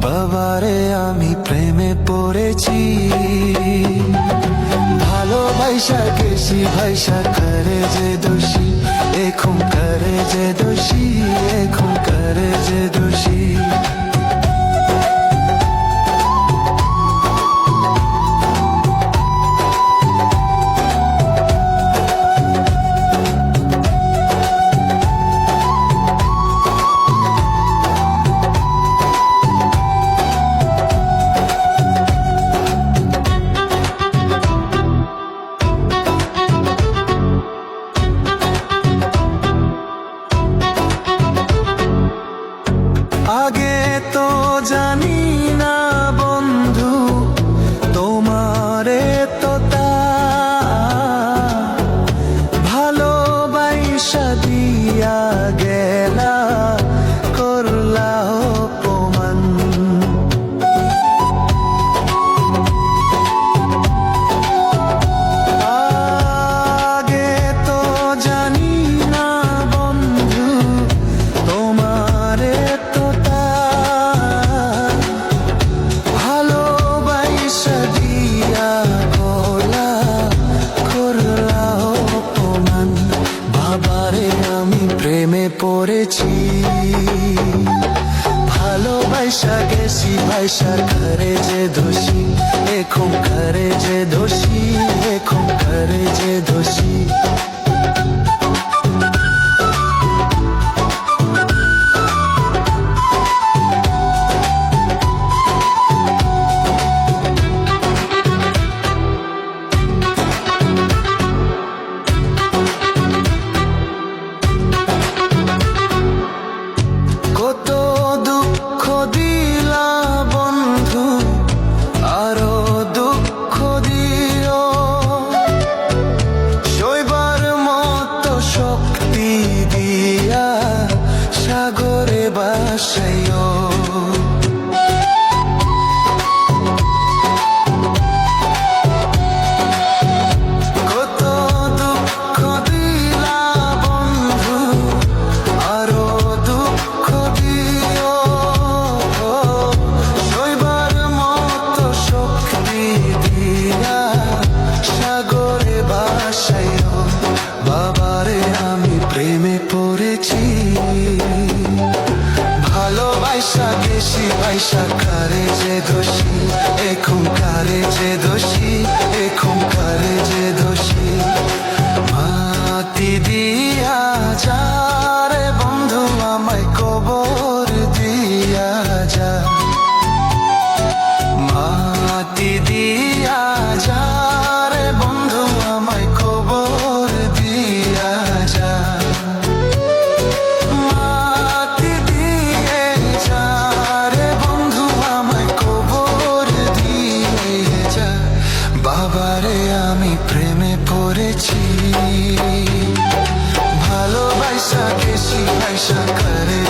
বাবারে আমি প্রেমে পড়েছি, ভালোবাসা গেছি ভাইসা করে যে দোষী, এখন করে যে দোষী, এখন করে যে দোষী। আগে তো জানি না বন্ধু তোমারে তো ভালোবাসা দিয়া গেলা করলা অপমান। আগে তো জানি না বন্ধু তোমারে প্রেমে পড়েছি, ভালোবাসা গেছি ভাইসা করে যে দোষী, এখন করে যে দোষী, এখন করে যে দোষী। কত দুঃখ দিলা বন্ধু, আরো দুঃখ দিও, সইবার মতো শক্তি দিয়া সাগরে বাসাইও। বাবারে আমি প্রেমে পড়েছি, ভালোবাসা গেছি ভাইসা করে যে দোষী, এখন করে যে দোষী, এখন করে যে দোষী। মাটি দিয়া যা রে বন্ধু আমায় কবর দিয়া যা, মাটি দিয়া যা রে বন্ধু আমায় কবর দিয়া যা, মাটি দিয়ে যা রে বন্ধু আমায় কবর দিয়ে যা। বাবারে আমি প্রেমে পড়েছি, ভালোবাসা গেছি ভাইসা করে